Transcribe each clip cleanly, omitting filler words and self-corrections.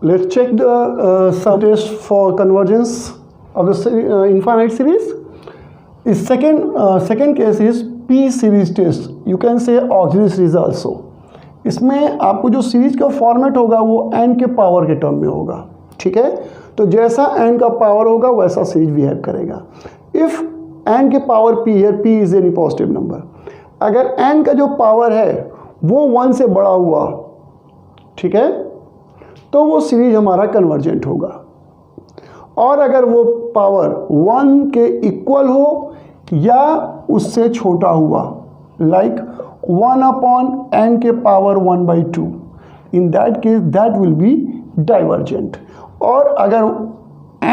Let's check the some test for convergence of the infinite series. Is second case is P series test. You can say auxiliary series also. इसमें आपको जो series का format होगा वो n के power के term में होगा, ठीक है। तो जैसा n का पावर होगा वैसा सीरीज बिहेव करेगा। इफ n के पावर p है, p is any positive number, अगर n का जो पावर है वो 1 से बड़ा हुआ, ठीक है, तो वो सीरीज हमारा कन्वर्जेंट होगा। और अगर वो पावर 1 के इक्वल हो या उससे छोटा हुआ, लाइक 1/n के power 1/2, in that case that will be divergent. और अगर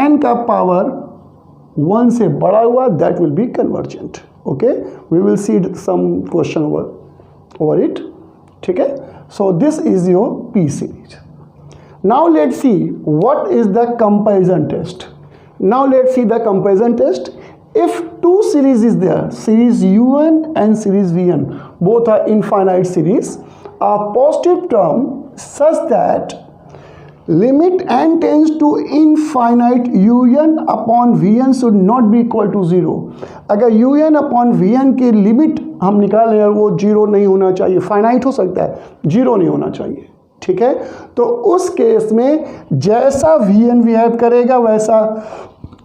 n का पावर 1 से बड़ा हुआ, that will be convergent. Okay, we will see some question over it, ठीक है। So this is your P series. Now let's see what is the comparison test. Now let's see the comparison test. If two series is there, series U1 and series V1, both are infinite series, a positive term such that limit n tends to infinite un upon vn should not be equal to 0. अगर un upon vn के limit हम निकालें और वो 0 नहीं होना चाहिए, finite हो सकता है, 0 नहीं होना चाहिए, ठीक है। तो उस केस में जैसा Vn बिहेव करेगा वैसा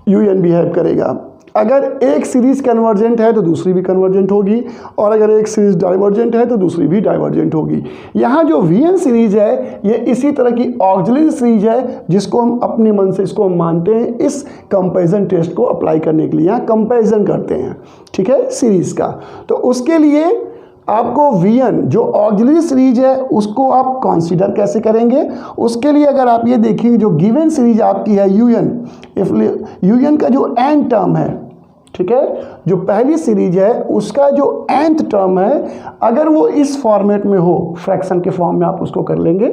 Un बिहेव करेगा। अगर एक सीरीज कन्वर्जेंट है तो दूसरी भी कन्वर्जेंट होगी, और अगर एक सीरीज डाइवर्जेंट है तो दूसरी भी डाइवर्जेंट होगी। यहाँ जो Vn सीरीज है ये इसी तरह की ऑक्सिलरी सीरीज है जिसको हम अपने मन से इसको मानते हैं इस कंपैरिजन टेस्ट को अप्लाई करने के लिए। यहाँ कंपैरिजन करते हैं, ठीक है, सीरीज का। तो उसके लिए आपको Vn जो ऑक्सिलरी सीरीज है उसको आप कंसीडर कैसे करेंगे, उसके लिए अगर आप ये देखेंगे जो गिवन सीरीज आपकी है Un, इफ Un का जो n टर्म है, ठीक है, जो पहली सीरीज है उसका जो nth टर्म है, अगर वो इस फॉर्मेट में हो, फ्रैक्शन के फॉर्म में आप उसको कर लेंगे,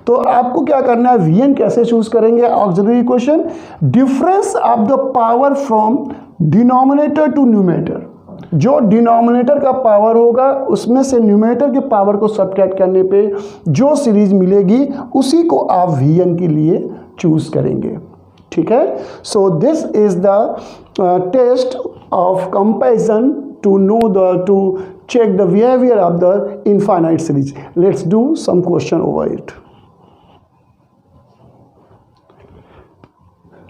तो आपको क्या करना है, Vn कैसे चूज करेंगे, auxiliary equation, difference of the power from denominator to numerator. जो डिनोमिनेटर का पावर होगा उसमें से न्यूमरेटर के पावर को सब्ट्रैक्ट करने पे जो सीरीज मिलेगी उसी को आप Vn के लिए चूज करेंगे, ठीक है। So this is the test of comparison to know to check the behaviour of the infinite series. Let's do some question over it.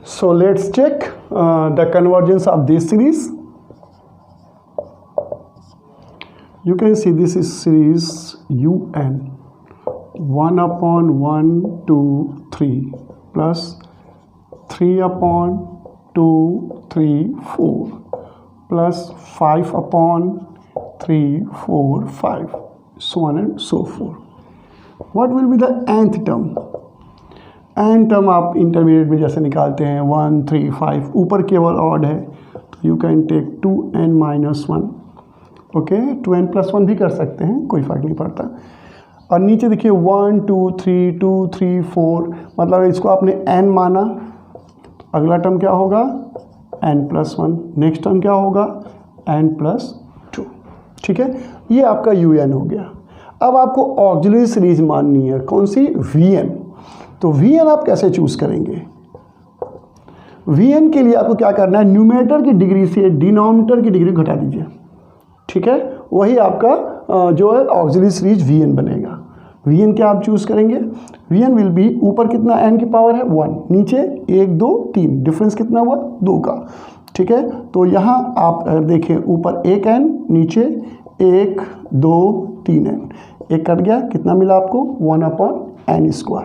So let's check the convergence of this series. You can see this is series Un 1/1, 2, 3 plus 3/2, 3, 4 plus 5/3, 4, 5, so on and so forth. What will be the nth term? n term आप intermediate में जैसे निकालते हैं 1, 3, 5, ऊपर केवल odd है तो you can take 2n - 1, okay, 2n + 1 भी कर सकते हैं, कोई फर्क नहीं पड़ता। और नीचे देखिए 1, 2, 3, 2, 3, 4, मतलब इसको आपने n माना, अगला टर्म क्या होगा n + 1, नेक्स्ट टर्म क्या होगा n + 2, ठीक है। ये आपका Un हो गया। अब आपको ऑक्सिलरी सीरीज माननी है, कौन सी, Vn। तो Vn आप कैसे चूज करेंगे, Vn के लिए आपको क्या करना है, न्यूमरेटर की डिग्री से डिनोमिनेटर की डिग्री घटा दीजिए, ठीक है, वही आपका जो है ऑक्सिलरी सीरीज Vn बनेगा। Vn क्या आप चूज करेंगे, Vn विल बी, ऊपर कितना n की पावर है 1, नीचे 1, 2, 3, डिफरेंस कितना हुआ 2 का, ठीक है। तो यहाँ आप अगर देखें ऊपर 1n, नीचे 1, 2, 3n, एक कट गया, कितना मिला आपको 1/n²,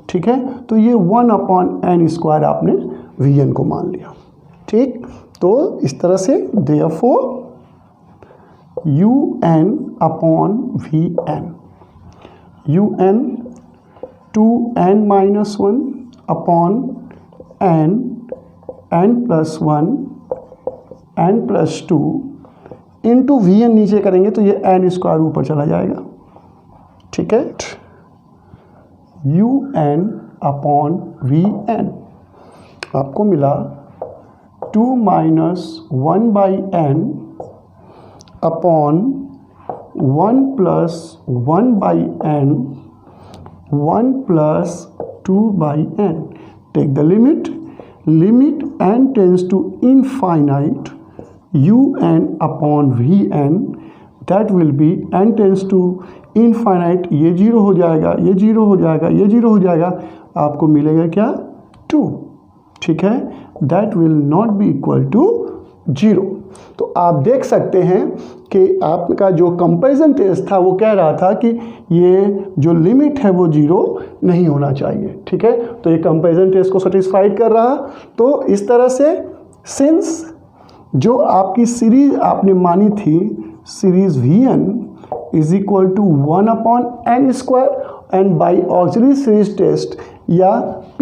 ठीक है। तो ये 1/n² आपने Vn को मान लिया, ठीक। तो इस तरह से therefore Un/Vn, Un 2n - 1/n, n + 1, n + 2 into Vn नीचे करेंगे तो ये n² ऊपर चला जाएगा, ठीक है। Un/Vn आपको मिला 2 - 1/n upon 1 + 1/n, 1 + 2 by n. Take the limit n tends to infinite un upon vn, that will be n tends to infinite, ये जीरो हो जाएगा, ये जीरो हो जाएगा, ये जीरो हो जाएगा, आपको मिलेगा क्या 2. ठीक है, that will not be equal to 0. तो आप देख सकते हैं कि आपका जो कंपैरिजन टेस्ट था वो कह रहा था कि ये जो लिमिट है वो 0 नहीं होना चाहिए. ठीक है, तो ये कंपैरिजन टेस्ट को सेटिस्फाइड कर रहा. तो इस तरह से सिंस जो आपकी सीरीज आपने मानी थी series Vn is equal to 1 upon n square and by auxiliary series test या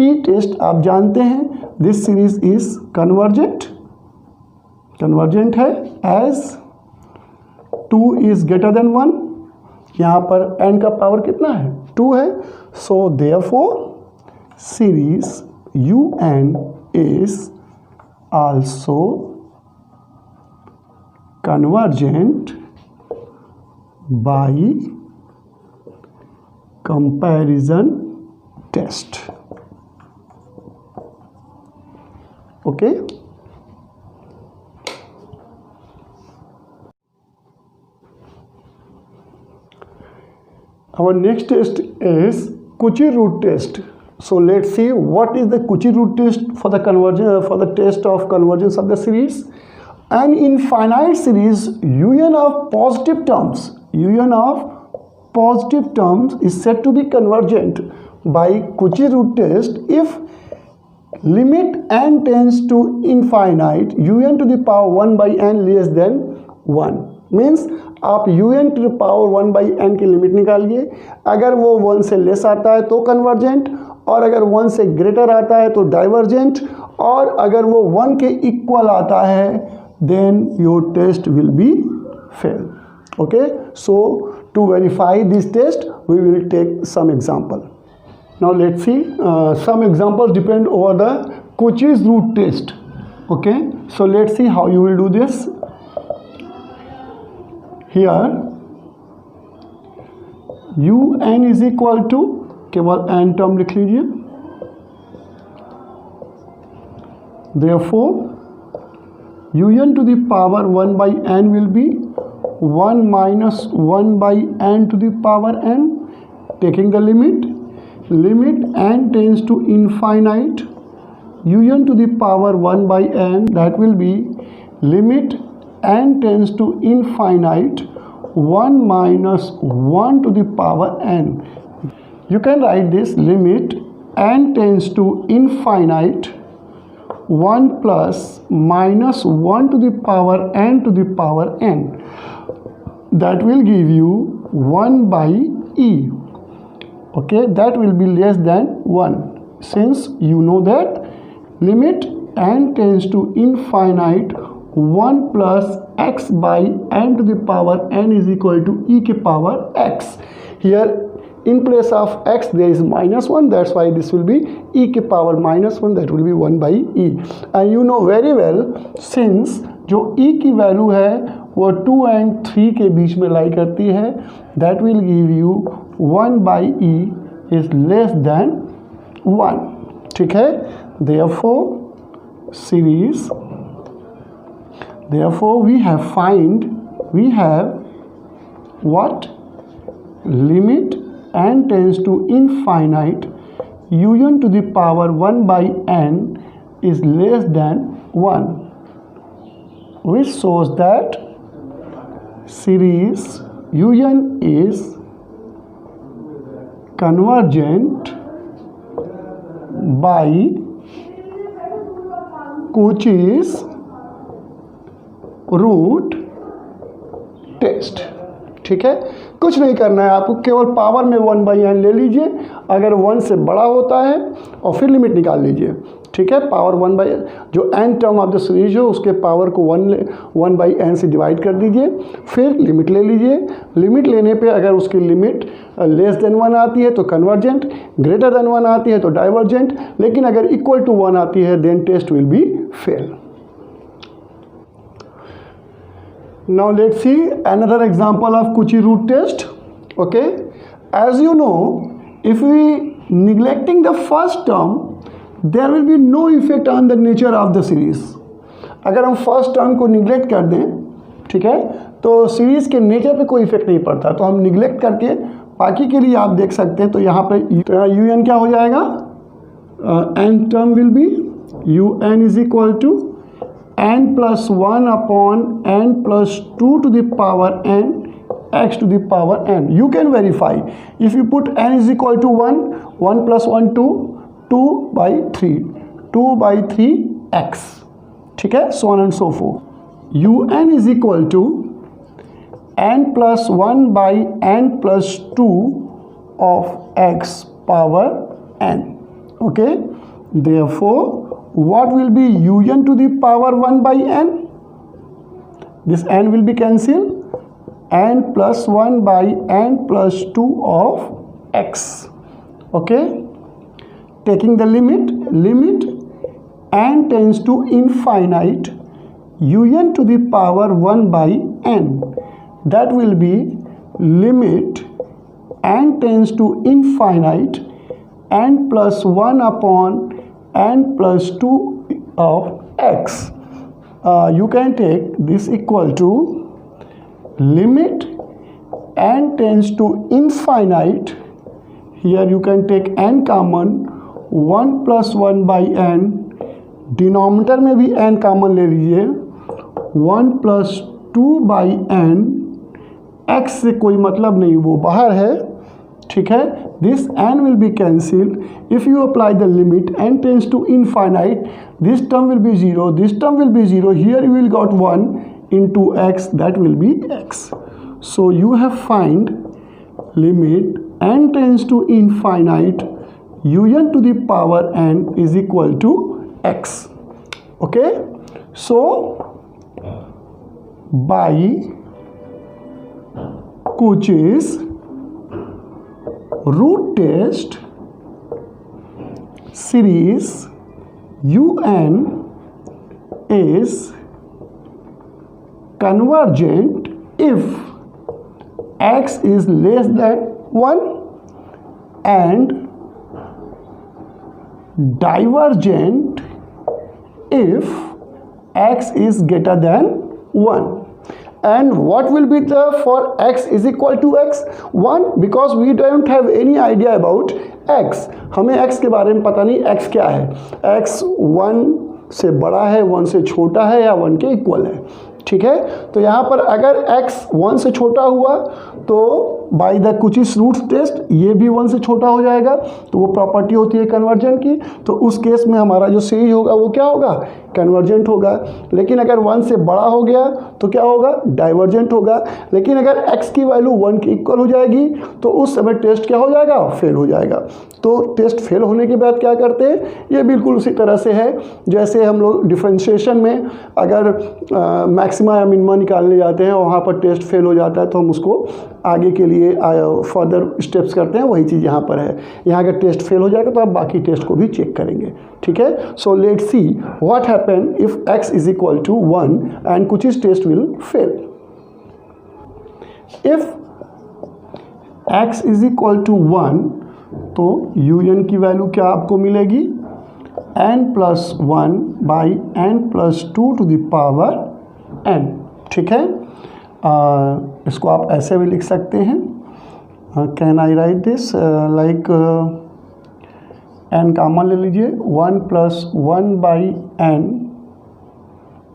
P टेस्ट आप जानते हैं दिस सीरीज इज कन्वर्जेंट है एज 2 इज ग्रेटर देन 1. यहाँ पर n का पावर कितना है 2 है. So therefore series UN is also convergent by comparison test. Okay, our next test is Cauchy root test. So let's see what is the Cauchy root test for the convergence, for the test of convergence of the series. An infinite series union of positive terms is said to be convergent by Cauchy root test if limit n tends to infinite un to the power 1 by n less than 1. Means आप un to the power 1 by n की limit निकालिए. अगर वो 1 से less आता है तो convergent, और अगर 1 से ग्रेटर आता है तो डाइवर्जेंट, और अगर वो 1 के इक्वल आता है then your test will be fail. Okay, so to verify this test we will take some example. Now let's see some examples depend over the Cauchy's root test. Okay, so let's see how you will do this. Here un is equal to, केवल n term लिख लीजिए, therefore un to the power 1 by n will be 1 minus 1 by n to the power n. Taking the limit n tends to infinite un to the power 1 by n, that will be limit n tends to infinite 1 minus 1 to the power n. You can write this limit n tends to infinite 1 plus minus 1 to the power n to the power n, that will give you 1 by e. Okay, that will be less than 1, since you know that limit n tends to infinite 1 plus x by n to the power n is equal to e के power x. Here in place of x there is minus 1, that's why this will be e के power minus 1, that will be 1 by e. And you know very well since जो e की value है वो 2 and 3 के बीच में लाई करती है, that will give you 1 by e is less than 1. ठीक है, therefore we have what limit n tends to infinite un to the power 1 by n is less than 1, which shows that series un is convergent by Cauchy's root test. ठीक है, कुछ नहीं करना है आपको, केवल पावर में 1 बाई n ले लीजिए, अगर 1 से बड़ा होता है और फिर लिमिट निकाल लीजिए. ठीक है, पावर 1 बाई जो n term of the series हो उसके पावर को 1 बाई n से डिवाइड कर दीजिए, फिर लिमिट ले लीजिए. लिमिट लेने पे अगर उसकी लिमिट लेस देन 1 आती है तो कन्वर्जेंट, ग्रेटर देन 1 आती है तो डाइवर्जेंट, लेकिन अगर इक्वल टू 1 आती है then test will be fail. Now let's see another example of Cauchy root test. Okay, as you know if we neglecting the first term, there will be no effect on the nature of the series. अगर हम first term को neglect कर दें, ठीक है, तो series के nature पे कोई इफेक्ट नहीं पड़ता, तो हम निगलेक्ट करके बाकी के लिए आप देख सकते हैं। तो यहाँ पे यू एन क्या हो जाएगा, n term will be u n is equal to n plus 1 upon n plus 2 to the power n x to the power n. You can verify. If you put n is equal to 1, 1 plus 1 2, 2 by 3, 2 by 3 x. ठीक है, so on and so forth. un is equal to n plus 1 by n plus 2 of x power n. Okay, therefore what will be un to the power 1 by n? This n will be cancelled. n plus 1 by n plus 2 of x. Okay, taking the limit n tends to infinite un to the power 1 by n. That will be limit n tends to infinite n plus 1 upon n plus 2 of x. You can take this equal to limit n tends to infinite, here you can take n common, 1 plus 1 by n, denominator में भी n common ले लीजिए, 1 plus 2 by n, x से कोई मतलब नहीं, वो बाहर है, ठीक है, this n will be cancelled if you apply the limit n tends to infinite, this term will be 0, this term will be 0, here you will got 1 into x, that will be x. So you have find limit n tends to infinite un to the power n is equal to x. Okay, so by Cauchy's root test, series un is convergent if x is less than 1 and divergent if x is greater than 1. And what will be the for x is equal to x? 1, because we don't have any idea about x. हमें x के बारे में पता नहीं x क्या है, x 1 से बड़ा है, 1 से छोटा है या 1 के इक्वल है, ठीक है। तो यहाँ पर अगर x 1 से छोटा हुआ तो बाय द कुचिस रूट टेस्ट ये भी 1 से छोटा हो जाएगा, तो वो प्रॉपर्टी होती है कन्वर्जेंट की, तो उस केस में हमारा जो सीरीज होगा वो क्या होगा, कन्वर्जेंट होगा। लेकिन अगर 1 से बड़ा हो गया तो क्या होगा, डाइवर्जेंट होगा। लेकिन अगर x की वैल्यू 1 के इक्वल हो जाएगी तो उस समय टेस्ट क्या हो जाएगा, फेल हो जाएगा। तो टेस्ट फेल होने के बाद क्या करते हैं, ये बिल्कुल उसी तरह से है जैसे हम लोग डिफ्रेंशिएशन में अगर मैक्सिमा या मिनिमा निकालने जाते हैं, वहाँ पर टेस्ट फेल हो जाता है तो हम उसको आगे के लिए फर्दर स्टेप्स करते हैं, वही चीज़ यहाँ पर है। यहाँ अगर टेस्ट फेल हो जाएगा तो आप बाकी टेस्ट को भी चेक करेंगे, ठीक है। So let's see what happen if x is equal to 1 and Cauchy's test will fail. If x is equal to 1 तो un की वैल्यू क्या आपको मिलेगी, n plus 1 by n plus 2 to the power n, ठीक है। इसको आप ऐसे भी लिख सकते हैं, can I write this like n common ले लीजिए, 1 plus 1 by n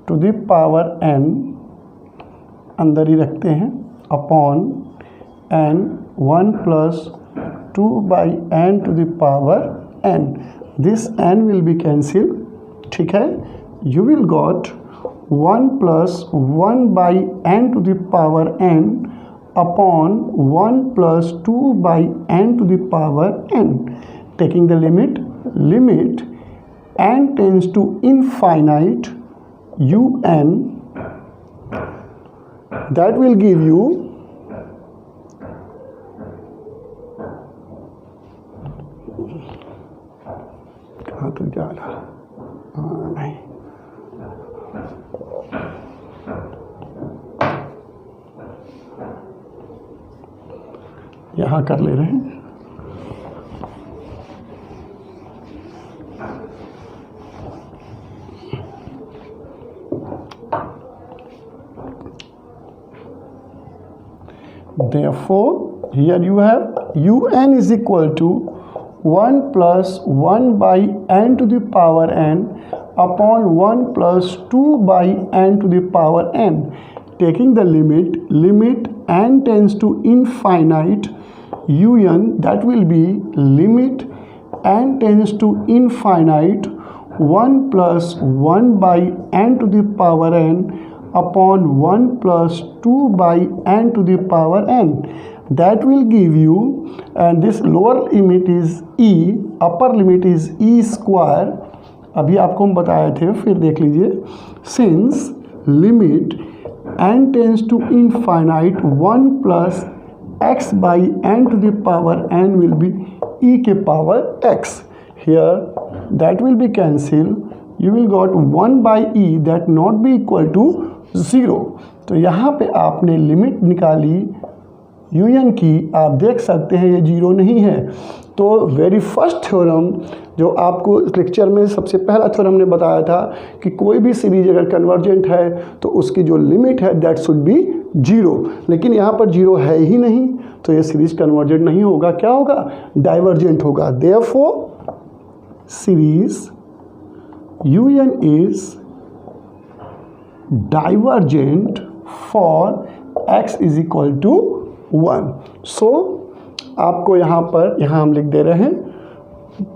to the power n अंदर ही रखते हैं, upon n 1 plus 2 by n to the power n, this n will be cancel, ठीक है। You will got 1 plus 1 by n to the power n upon 1 plus 2 by n to the power n. Taking the limit n tends to infinite un, that will give you कहाँ तक जा रहा, नहीं यहाँ कर ले रहे हैं। Therefore, here you have un is equal to 1 plus 1 by n to the power n upon 1 plus 2 by n to the power n. Taking the limit n tends to infinite, un, that will be limit n tends to infinite 1 plus 1 by n to the power n upon 1 plus 2 by n to the power n. That will give you, and this lower limit is e, upper limit is e square. अभी आपको हम बताए थे, फिर देख लीजिए. Since limit n tends to infinite 1 plus x by n to the power n will be e के power x. Here that will be cancelled. You will got 1 by e that not be equal to 0. तो यहाँ पे आपने limit निकाली un की, आप देख सकते हैं ये 0 नहीं है. तो वेरी फर्स्ट थ्योरम जो आपको लेक्चर में सबसे पहला थ्योरम ने बताया था कि कोई भी सीरीज अगर कन्वर्जेंट है तो उसकी जो लिमिट है दैट शुड बी 0. लेकिन यहाँ पर 0 है ही नहीं, तो ये सीरीज कन्वर्जेंट नहीं होगा. क्या होगा? डाइवर्जेंट होगा. Therefore series un is divergent for x is equal to 1. So आपको यहाँ हम लिख दे रहे हैं,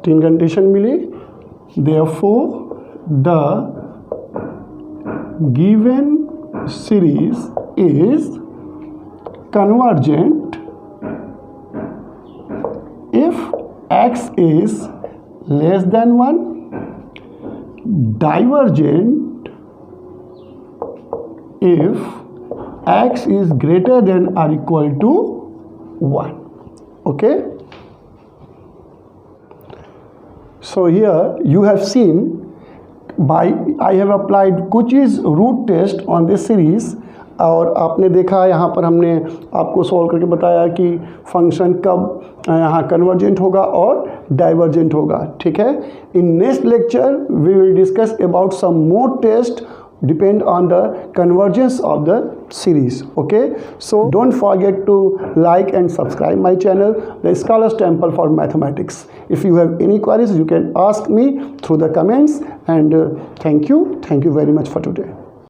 3 कंडीशन मिली. Therefore the given series is convergent if x is less than 1, divergent if x is greater than or equal to 1. Okay, so here you have seen I have applied Cauchy's root test on this series. और आपने देखा यहाँ पर हमने आपको solve करके बताया कि फंक्शन कब यहाँ कन्वर्जेंट होगा और डाइवर्जेंट होगा. ठीक है. In next lecture we will discuss about some more test depend on the convergence of the series. Okay, so don't forget to like and subscribe my channel, the Scholars Temple for Mathematics. If you have any queries, you can ask me through the comments. And thank you very much for today.